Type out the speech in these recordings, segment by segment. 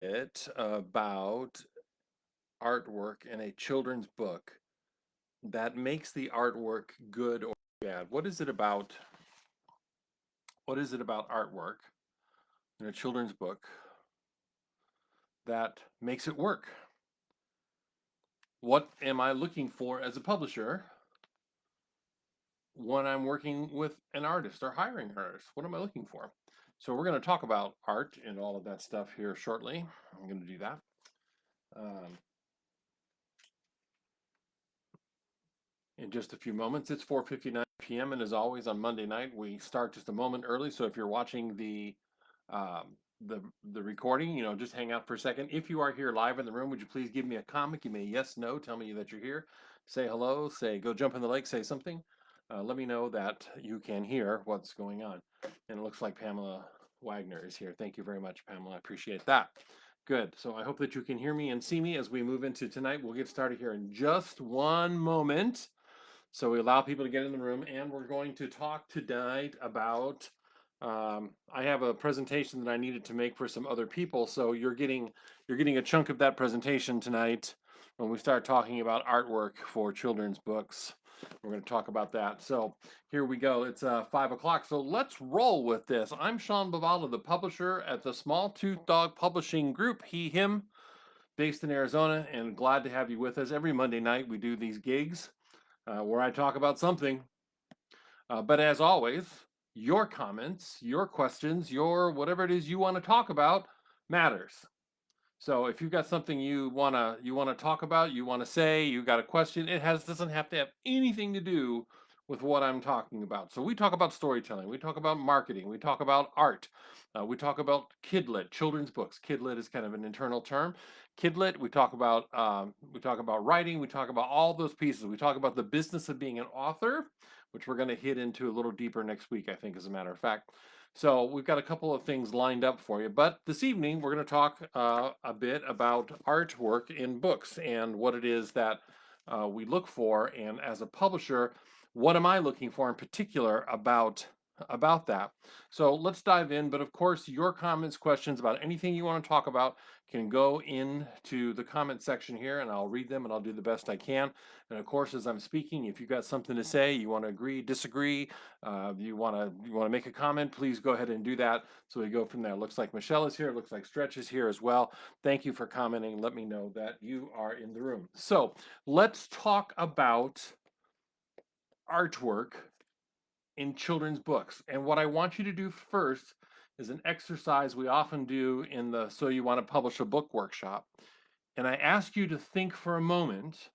bit about artwork in a children's book that makes the artwork good or bad. What is it about artwork in a children's book that makes it work? What am I looking for as a publisher when I'm working with an artist or hiring an artist? What am I looking for? So we're going to talk about art and all of that stuff here shortly. I'm going to do that. In just a few moments. It's 4:59 p.m. and as always on Monday night we start just a moment early. So if you're watching um, the recording, just hang out for a second. If you are here live in the room, would you please give me a comment? Give me a yes, no. Tell me that you're here. Say hello. Say go jump in the lake. Say something. Let me know that you can hear what's going on. And it looks like Pamela Wagner is here. Thank you very much, Pamela. I appreciate that. Good. So I hope that you can hear me and see me as we move into tonight. We'll get started here in just one moment. So we allow people to get in the room, and we're going to talk tonight about. I have a presentation that I needed to make for some other people, so you're getting a chunk of that presentation tonight when we start talking about artwork for children's books. We're going to talk about that. So here we go. It's 5 o'clock. So let's roll with this. I'm Sean Buvala, the publisher at the Small Tooth Dog Publishing Group, he, him, based in Arizona, and glad to have you with us. Every Monday night we do these gigs where I talk about something. But as always, your comments, your questions, your whatever it is you want to talk about matters. So if you've got something you wanna talk about, you want to say, you got a question, doesn't have to have anything to do with what I'm talking about. So we talk about storytelling, we talk about marketing, we talk about art, we talk about kidlit, children's books. Kidlit is kind of an internal term. Kidlit, we talk about writing, we talk about all those pieces. We talk about the business of being an author, which we're going to hit into a little deeper next week, I think, as a matter of fact. So we've got a couple of things lined up for you, but this evening we're going to talk a bit about artwork in books and what it is that we look for. And as a publisher, what am I looking for in particular about that? So let's dive in. But of course, your comments, questions about anything you want to talk about can go into the comment section here, and I'll read them and I'll do the best I can. And of course, as I'm speaking, if you've got something to say, you want to agree, disagree, you want to make a comment, please go ahead and do that. So we go from there. Looks like Michelle is here. Looks like Stretch is here as well. Thank you for commenting. Let me know that you are in the room. So let's talk about artwork in children's books. And what I want you to do first is an exercise we often do in the So You Want to Publish a Book workshop. And I ask you to think for a moment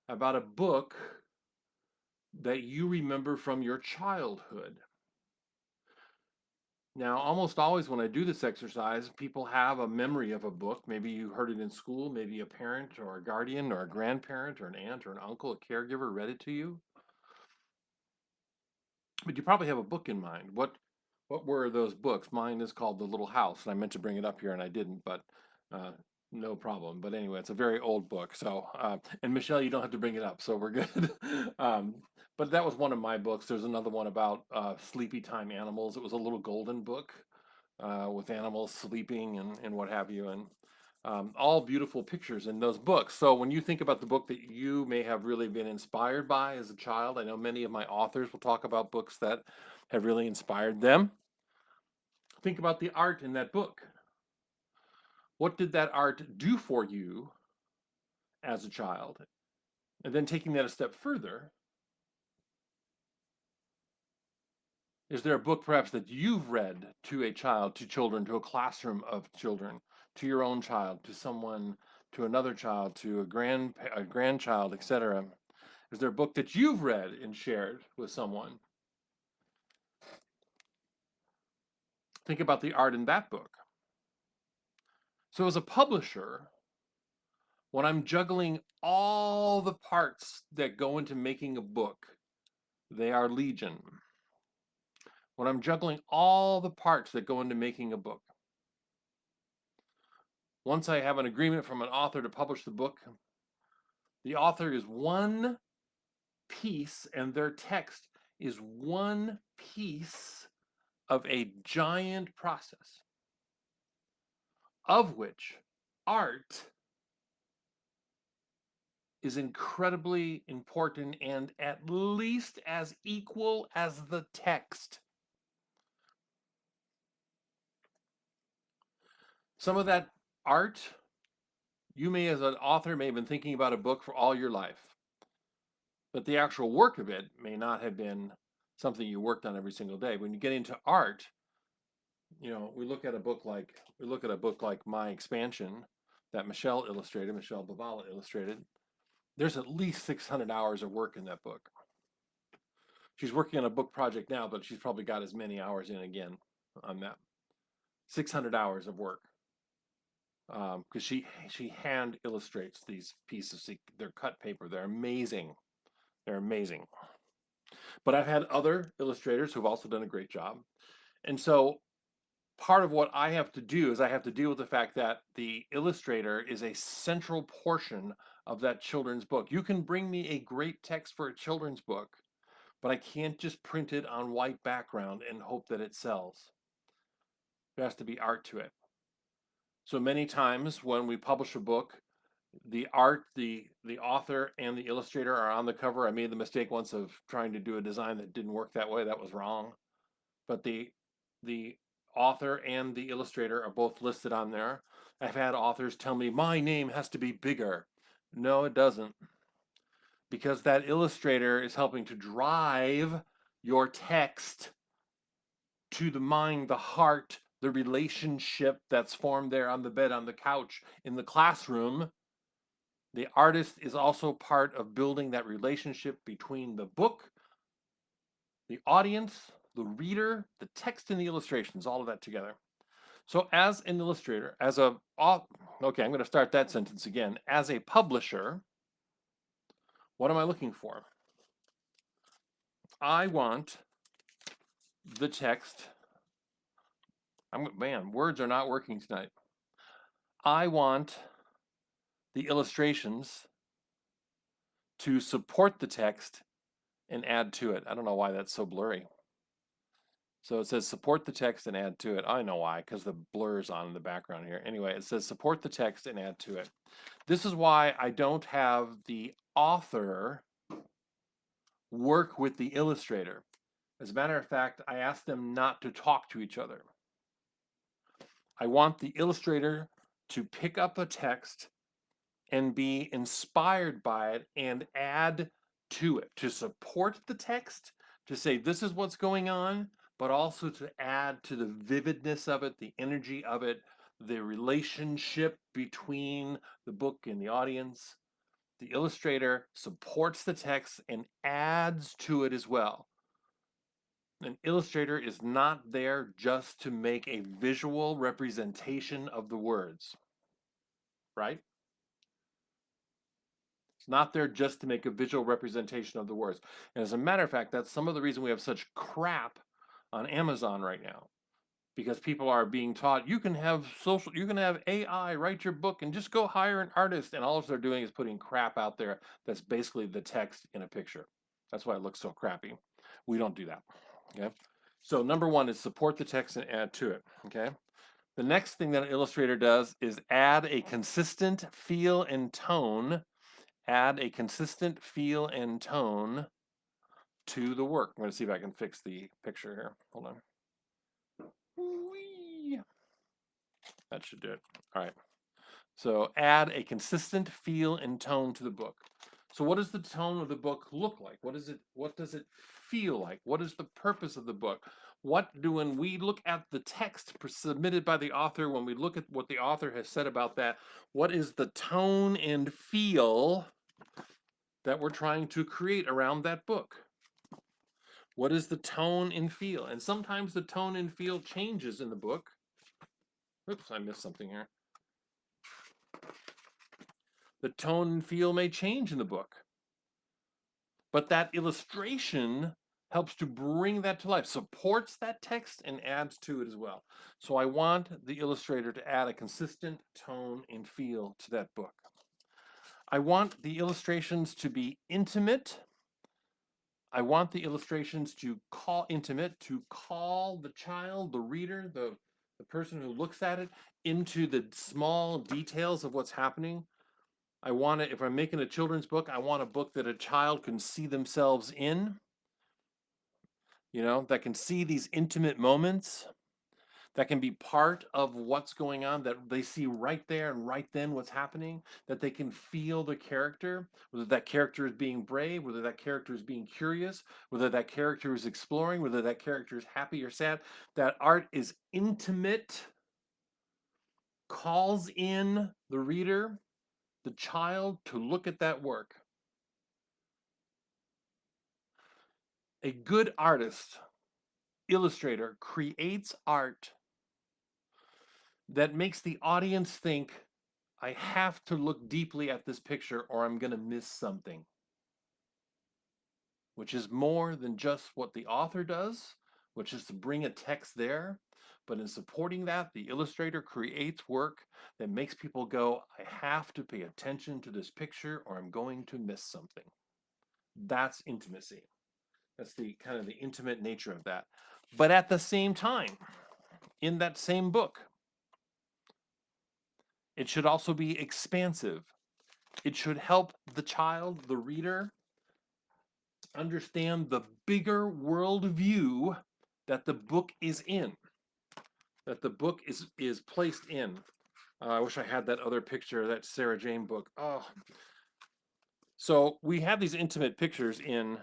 about a book that you remember from your childhood. Now, almost always when I do this exercise, people have a memory of a book. Maybe you heard it in school, maybe a parent or a guardian or a grandparent or an aunt or an uncle, a caregiver read it to you. But you probably have a book in mind. What were those books? Mine is called The Little House, and I meant to bring it up here and I didn't, but uh, no problem. But anyway, it's a very old book. So, and Michelle, you don't have to bring it up, so we're good. But that was one of my books. There's another one about sleepy time animals. It was a little golden book with animals sleeping and what have you, and all beautiful pictures in those books. So when you think about the book that you may have really been inspired by as a child, I know many of my authors will talk about books that have really inspired them. Think about the art in that book. What did that art do for you as a child? And then taking that a step further, is there a book perhaps that you've read to a child, to children, to a classroom of children, to your own child, to someone, to another child, to a grandchild, etc.? Is there a book that you've read and shared with someone? Think about the art in that book. So as a publisher, when I'm juggling all the parts that go into making a book, they are legion. When I'm juggling all the parts that go into making a book, once I have an agreement from an author to publish the book, the author is one piece and their text is one piece of a giant process. of which art is incredibly important and at least as equal as the text. Some of that art, you may, as an author, may have been thinking about a book for all your life, but the actual work of it may not have been something you worked on every single day. When you get into art, we look at a book like My Expansion that Michelle Buvala illustrated. There's at least 600 hours of work in that book. She's working on a book project now, but she's probably got as many hours in again on that. 600 hours of work. Because she hand illustrates these pieces. They're cut paper. They're amazing. They're amazing. But I've had other illustrators who've also done a great job. And so part of what I have to do is I have to deal with the fact that the illustrator is a central portion of that children's book. You can bring me a great text for a children's book, but I can't just print it on white background and hope that it sells. There has to be art to it. So many times when we publish a book, the author and the illustrator are on the cover. I made the mistake once of trying to do a design that didn't work that way. That was wrong. But the author and the illustrator are both listed on there. I've had authors tell me my name has to be bigger. No, it doesn't. Because that illustrator is helping to drive your text to the mind, the heart, the relationship that's formed there on the bed, on the couch, in the classroom. The artist is also part of building that relationship between the book, the audience, the reader, the text, and the illustrations, all of that together. So as an illustrator, okay, I'm going to start that sentence again. As a publisher, what am I looking for? I want the text. Man, words are not working tonight. I want the illustrations to support the text and add to it. I don't know why that's so blurry. So it says support the text and add to it. I know why, because the blur's on in the background here. Anyway, it says support the text and add to it. This is why I don't have the author work with the illustrator. As a matter of fact, I asked them not to talk to each other. I want the illustrator to pick up a text and be inspired by it and add to it, to support the text, to say this is what's going on, but also to add to the vividness of it, the energy of it, the relationship between the book and the audience. The illustrator supports the text and adds to it as well. An illustrator is not there just to make a visual representation of the words, right? It's not there just to make a visual representation of the words. And as a matter of fact, that's some of the reason we have such crap on Amazon right now. Because people are being taught you can have AI write your book and just go hire an artist, and all they're doing is putting crap out there that's basically the text in a picture. That's why it looks so crappy. We don't do that. Okay. So number one is support the text and add to it. Okay. The next thing that an illustrator does is add a consistent feel and tone. Add a consistent feel and tone to the work. I'm going to see if I can fix the picture here. Hold on. Whee! That should do it. All right. So add a consistent feel and tone to the book. So what does the tone of the book look like? What does it feel like? What is the purpose of the book? When we look at the text submitted by the author, when we look at what the author has said about that, what is the tone and feel that we're trying to create around that book? What is the tone and feel? And sometimes the tone and feel changes in the book. Oops, I missed something here. The tone and feel may change in the book. But that illustration helps to bring that to life, supports that text and adds to it as well. So I want the illustrator to add a consistent tone and feel to that book. I want the illustrations to be intimate. I want the illustrations to call the child, the reader, the person who looks at it, into the small details of what's happening. I want to, if I'm making a children's book, I want a book that a child can see themselves in, that can see these intimate moments, that can be part of what's going on, that they see right there and right then what's happening, that they can feel the character, whether that character is being brave, whether that character is being curious, whether that character is exploring, whether that character is happy or sad. That art is intimate, calls in the reader, the child, to look at that work. A good artist, illustrator, creates art that makes the audience think, I have to look deeply at this picture or I'm going to miss something, which is more than just what the author does, which is to bring a text there. But in supporting that, the illustrator creates work that makes people go, I have to pay attention to this picture or I'm going to miss something. That's intimacy. That's the kind of the intimate nature of that. But at the same time, in that same book, it should also be expansive. It should help the child, the reader, understand the bigger worldview that the book is in, that the book is placed in. I wish I had that other picture, that Sarah Jane book. Oh, so we have these intimate pictures in.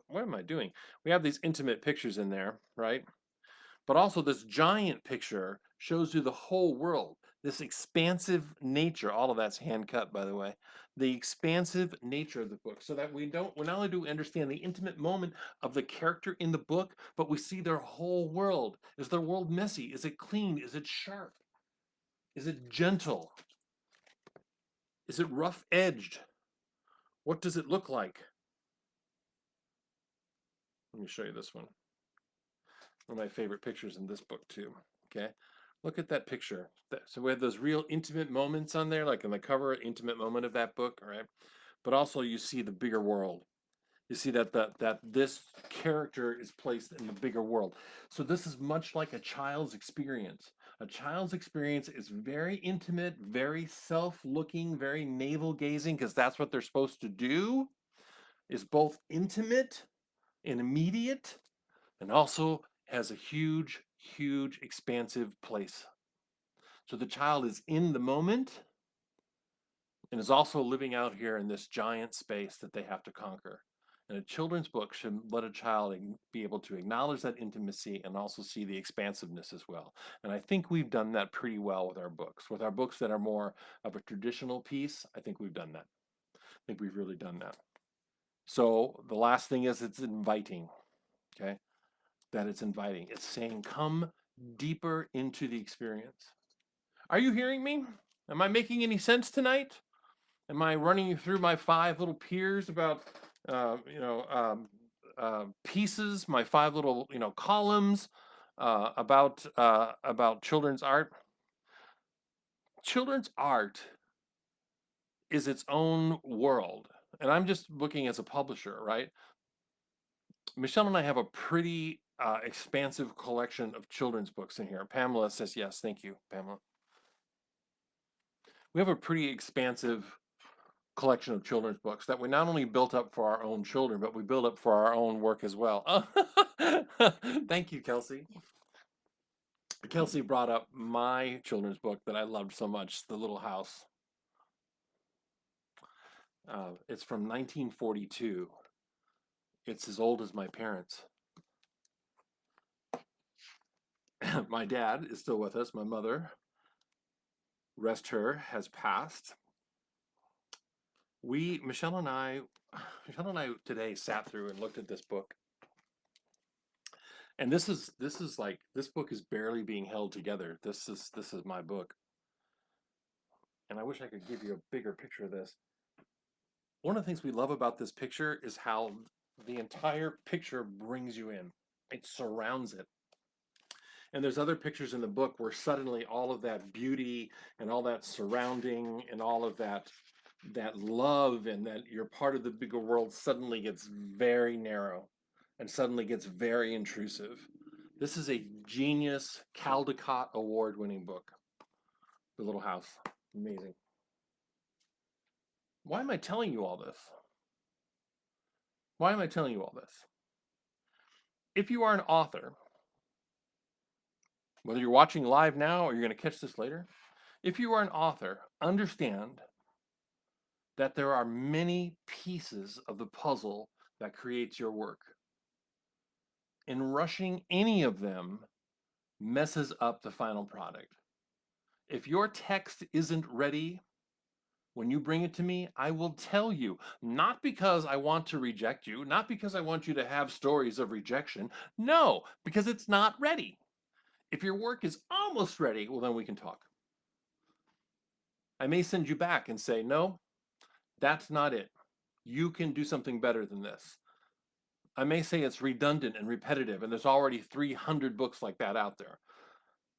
What am I doing? We have these intimate pictures in there, right? But also this giant picture shows you the whole world, this expansive nature. All of that's hand cut, by the way. The expansive nature of the book, so that we not only do we understand the intimate moment of the character in the book, but we see their whole world. Is their world messy? Is it clean? Is it sharp? Is it gentle? Is it rough edged? What does it look like? Let me show you this one. One of my favorite pictures in this book too. Okay, look at that picture. So we have those real intimate moments on there, like on the cover, intimate moment of that book, all right? But also you see the bigger world. You see that this character is placed in the bigger world. So this is much like a child's experience. A child's experience is very intimate, very self-looking, very navel-gazing, because that's what they're supposed to do, is both intimate and immediate, and also has a huge, huge, expansive place. So the child is in the moment and is also living out here in this giant space that they have to conquer. And a children's book should let a child be able to acknowledge that intimacy and also see the expansiveness as well. And I think we've done that pretty well with our books. With our books that are more of a traditional piece, I think we've done that. I think we've really done that. So the last thing is it's inviting, okay? That it's inviting. It's saying, come deeper into the experience. Are you hearing me? Am I making any sense tonight? Am I running you through my 5 little piers about, pieces, my 5 little, columns about children's art? Children's art is its own world, and I'm just looking as a publisher, right? Michelle and I have a pretty expansive collection of children's books in here. Pamela says yes. Thank you, Pamela. We have a pretty expansive collection of children's books that we not only built up for our own children, but we built up for our own work as well. Thank you, Kelsey. Kelsey brought up my children's book that I loved so much, The Little House. It's from 1942. It's as old as my parents. My dad is still with us. My mother, rest her, has passed. Michelle and I today sat through and looked at this book. And this is like, this book is barely being held together. This is my book. And I wish I could give you a bigger picture of this. One of the things we love about this picture is how the entire picture brings you in. It surrounds it. And there's other pictures in the book where suddenly all of that beauty and all that surrounding and all of that love and that you're part of the bigger world suddenly gets very narrow and suddenly gets very intrusive. This is a genius Caldecott award-winning book. The Little House. Amazing. Why am I telling you all this? Why am I telling you all this? If you are an author, whether you're watching live now or you're going to catch this later, if you are an author, understand that there are many pieces of the puzzle that creates your work. And rushing any of them messes up the final product. If your text isn't ready when you bring it to me, I will tell you, not because I want to reject you, not because I want you to have stories of rejection. No, because it's not ready. If your work is almost ready, well, then we can talk. I may send you back and say, no, that's not it. You can do something better than this. I may say it's redundant and repetitive, and there's already 300 books like that out there.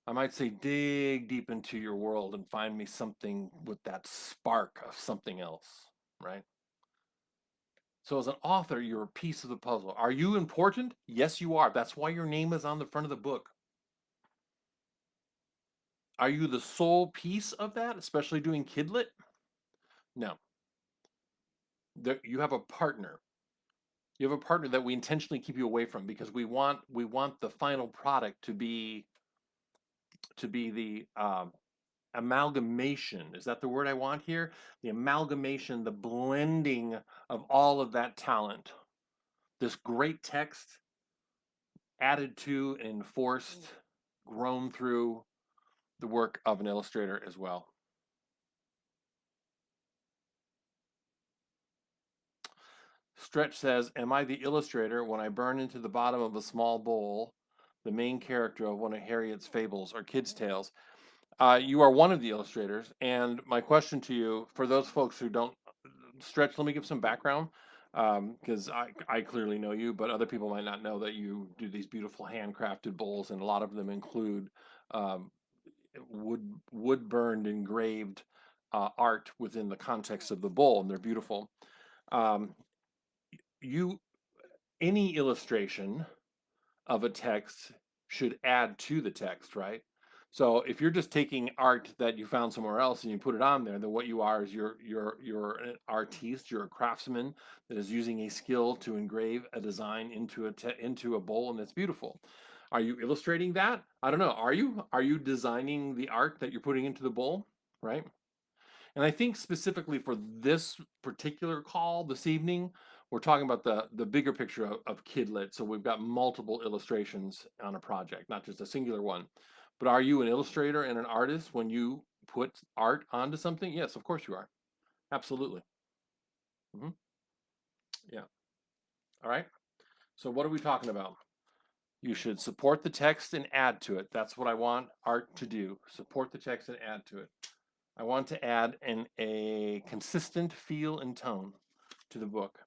I might say, dig deep into your world and find me something with that spark of something else, right? So as an author, you're a piece of the puzzle. Are you important? Yes, you are. That's why your name is on the front of the book. Are you the sole piece of that, especially doing kidlit? No. You have a partner. You have a partner that we intentionally keep you away from because we want the final product to be the amalgamation. Is that the word I want here? The amalgamation, the blending of all of that talent. This great text added to, enforced, grown through the work of an illustrator as well. Stretch says, am I the illustrator when I burn into the bottom of a small bowl the main character of one of Harriet's fables or kids' tales? You are one of the illustrators, and my question to you, for those folks who don't, Stretch, let me give some background, because I clearly know you, but other people might not know that you do these beautiful handcrafted bowls, and a lot of them include um, wood burned engraved art within the context of the bowl, and they're beautiful. Um, you Any illustration of a text should add to the text, right? So if you're just taking art that you found somewhere else and you put it on there, then what you are is you're an artiste, you're a craftsman that is using a skill to engrave a design into a bowl, and that's beautiful. Are you illustrating that? I don't know. Are you designing the art that you're putting into the bowl, right? And I think specifically for this particular call this evening, we're talking about the bigger picture of Kidlit. So we've got multiple illustrations on a project, not just a singular one. But are you an illustrator and an artist when you put art onto something? Yes, of course you are. Absolutely. Hmm. Yeah. All right. So what are we talking about? You should support the text and add to it. That's what I want art to do. Support the text and add to it. I want to add a consistent feel and tone to the book.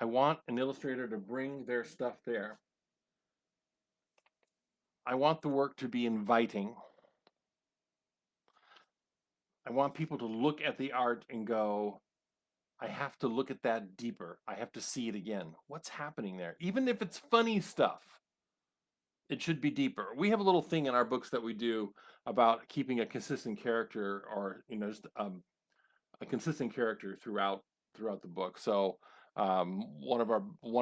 I want an illustrator to bring their stuff there. I want the work to be inviting. I want people to look at the art and go, I have to look at that deeper. I have to see it again. What's happening there? Even if it's funny stuff, it should be deeper. We have a little thing in our books that we do about keeping a consistent character, or just a consistent character throughout the book. So one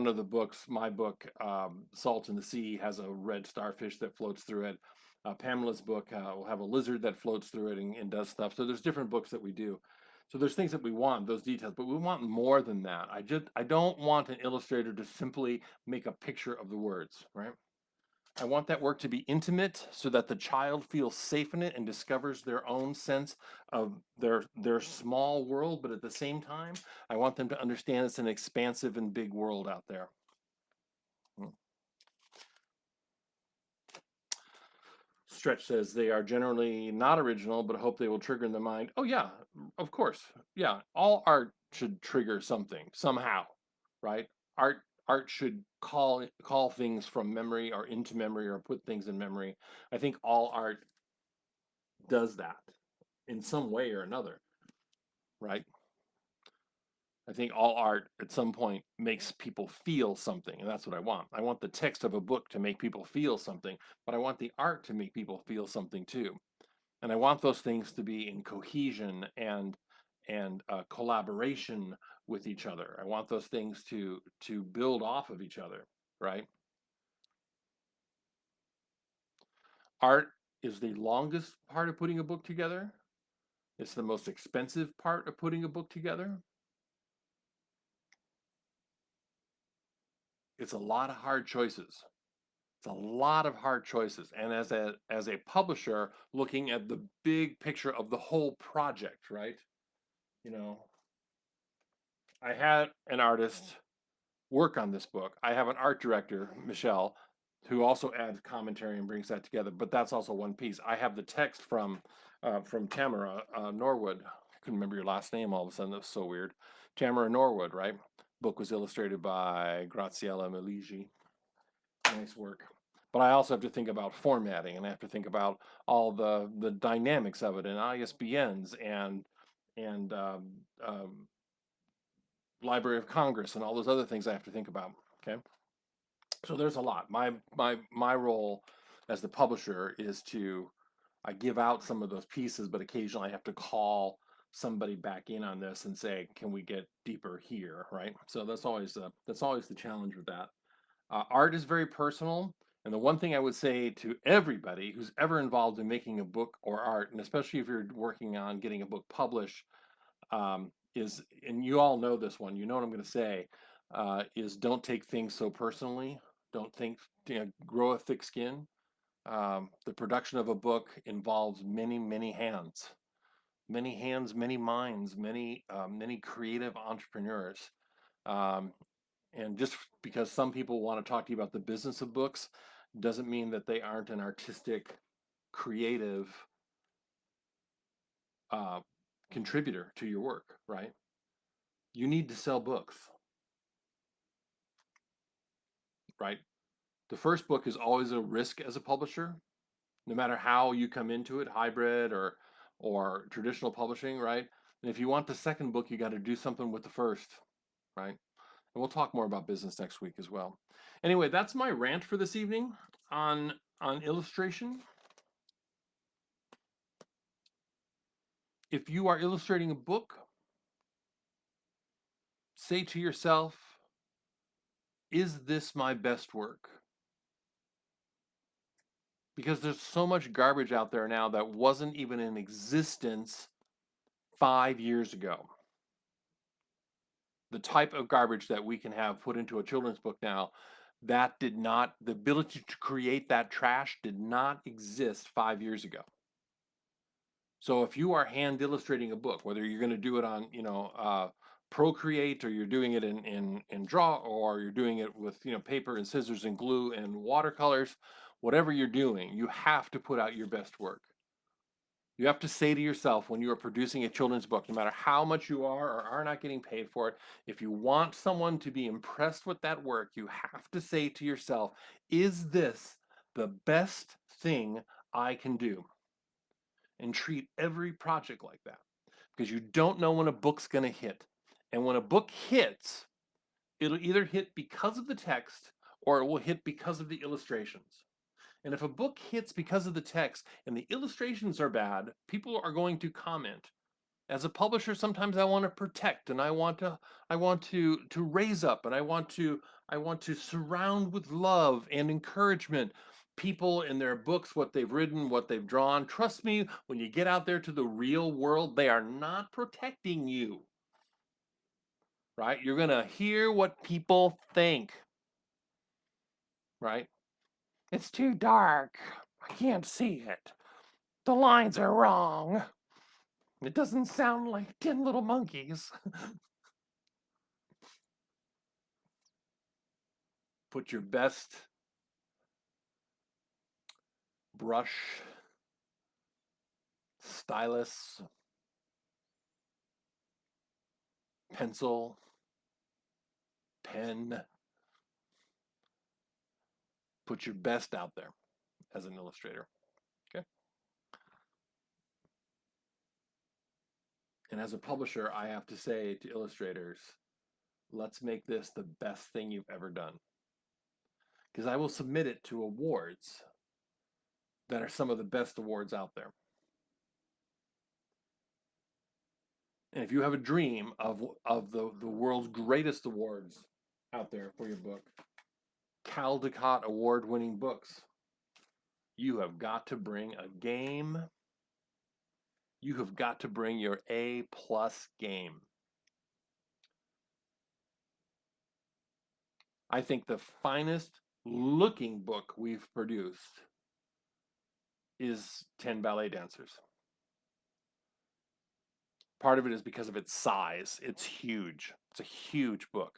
of the books, my book, Salt in the Sea, has a red starfish that floats through it. Pamela's book will have a lizard that floats through it and does stuff. So there's different books that we do. So there's things that we want, those details, but we want more than that. I don't want an illustrator to simply make a picture of the words, right? I want that work to be intimate so that the child feels safe in it and discovers their own sense of their small world, but at the same time, I want them to understand it's an expansive and big world out there. Stretch says they are generally not original, but hope they will trigger in the mind. Oh yeah, of course. Yeah, all art should trigger something somehow, right? Art should call things from memory or into memory or put things in memory. I think all art does that in some way or another, right? I think all art at some point makes people feel something, and that's what I want. I want the text of a book to make people feel something, but I want the art to make people feel something too. And I want those things to be in cohesion and collaboration with each other. I want those things to build off of each other, right? Art is the longest part of putting a book together. It's the most expensive part of putting a book together. It's a lot of hard choices. It's a lot of hard choices. And as a publisher, looking at the big picture of the whole project, right? You know, I had an artist work on this book. I have an art director, Michelle, who also adds commentary and brings that together. But that's also one piece. I have the text from Tamara Norwood. I couldn't remember your last name all of a sudden. That was so weird. Tamara Norwood, right? Book was illustrated by Graziella Meligi. Nice work. But I also have to think about formatting, and I have to think about all the dynamics of it, and ISBNs, and Library of Congress, and all those other things I have to think about. Okay, so there's a lot. My role as the publisher is to I give out some of those pieces, but occasionally I have to call somebody back in on this and say, can we get deeper here, right? So that's always the challenge with that. Art is very personal. And the one thing I would say to everybody who's ever involved in making a book or art, and especially if you're working on getting a book published, is, and you all know this one, you know what I'm going to say, is don't take things so personally. Don't think, grow a thick skin. The production of a book involves many, many hands, many minds, many creative entrepreneurs. Um, and just because some people want to talk to you about the business of books doesn't mean that they aren't an artistic, creative uh, contributor to your work, right? You need to sell books, right? The first book is always a risk as a publisher, no matter how you come into it, hybrid or traditional publishing, right? And if you want the second book, you got to do something with the first, right? And we'll talk more about business next week as well. Anyway, that's my rant for this evening on illustration. If you are illustrating a book, say to yourself, is this my best work? Because there's so much garbage out there now that wasn't even in existence 5 years ago. The type of garbage that we can have put into a children's book now, that did not, the ability to create that trash did not exist 5 years ago. So if you are hand illustrating a book, whether you're going to do it on, Procreate, or you're doing it in Draw, or you're doing it with, paper and scissors and glue and watercolors, whatever you're doing, you have to put out your best work. You have to say to yourself when you are producing a children's book, no matter how much you are or are not getting paid for it, if you want someone to be impressed with that work, you have to say to yourself, is this the best thing I can do? And treat every project like that, because you don't know when a book's going to hit. And when a book hits, it'll either hit because of the text or it will hit because of the illustrations. And if a book hits because of the text and the illustrations are bad, people are going to comment. As a publisher, sometimes I want to protect, and I want to raise up, and I want to surround with love and encouragement people in their books, what they've written, what they've drawn. Trust me, when you get out there to the real world, they are not protecting you, right? You're going to hear what people think, right? It's too dark. I can't see it. The lines are wrong. It doesn't sound like 10 Little Monkeys. Put your best brush, stylus, pencil, pen. Put your best out there as an illustrator. Okay. And as a publisher, I have to say to illustrators, let's make this the best thing you've ever done. Because I will submit it to awards that are some of the best awards out there. And if you have a dream of the world's greatest awards out there for your book, Caldecott award-winning books, you have got to bring a game. You have got to bring your A+ game. I think the finest looking book we've produced is 10 Ballet Dancers. Part of it is because of its size. It's huge. It's a huge book.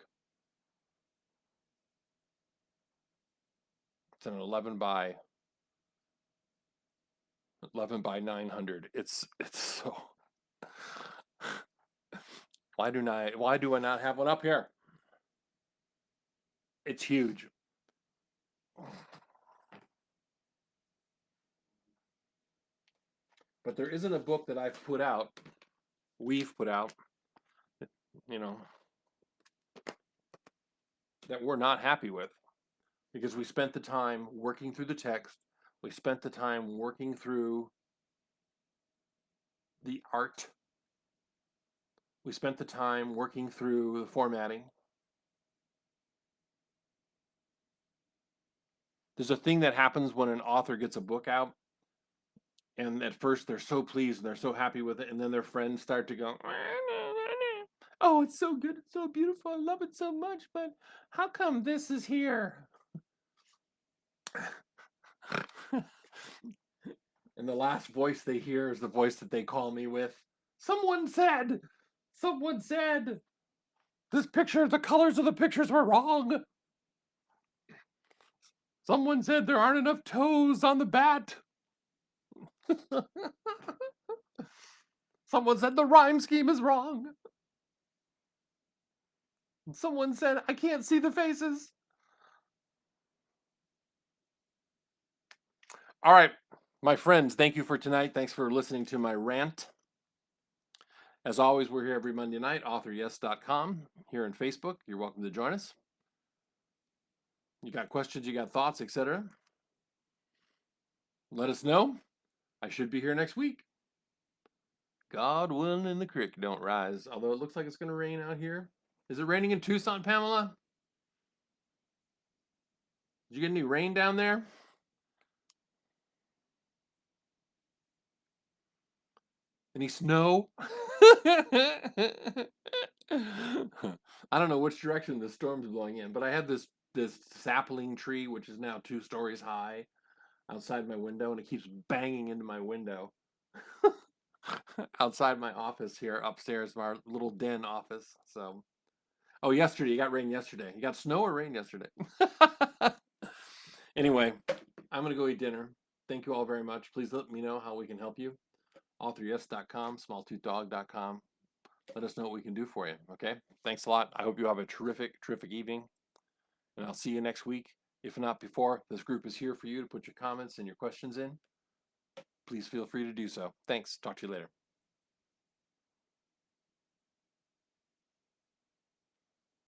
It's an 11 by 900. It's so. Why do I not have one up here? It's huge. But there isn't a book that we've put out, you know, that we're not happy with, because we spent the time working through the text. We spent the time working through the art. We spent the time working through the formatting. There's a thing that happens when an author gets a book out, and at first they're so pleased and they're so happy with it, and then their friends start to go, oh, it's so good, it's so beautiful, I love it so much, but how come this is here? And the last voice they hear is the voice that they call me with. Someone said, this picture, the colors of the pictures were wrong. Someone said there aren't enough toes on the bat. Someone said the rhyme scheme is wrong. Someone said I can't see the faces. All right, my friends, thank you for tonight. Thanks for listening to my rant. As always, we're here every Monday night, authoryes.com, here on Facebook. You're welcome to join us. You got questions, you got thoughts, etc. Let us know. I should be here next week. God willing and the creek don't rise. Although it looks like it's going to rain out here. Is it raining in Tucson, Pamela? Did you get any rain down there? Any snow? I don't know which direction the storm's blowing in, but I have this sapling tree, which is now 2 stories high, outside my window, and it keeps banging into my window. Outside my office here, upstairs, our little den office. So, oh, yesterday, you got rain yesterday. You got snow or rain yesterday? Anyway, I'm going to go eat dinner. Thank you all very much. Please let me know how we can help you. Author.yes.com, smalltoothdog.com. Let us know what we can do for you, okay? Thanks a lot. I hope you have a terrific evening, and I'll see you next week. If not before, this group is here for you to put your comments and your questions in. Please feel free to do so. Thanks. Talk to you later.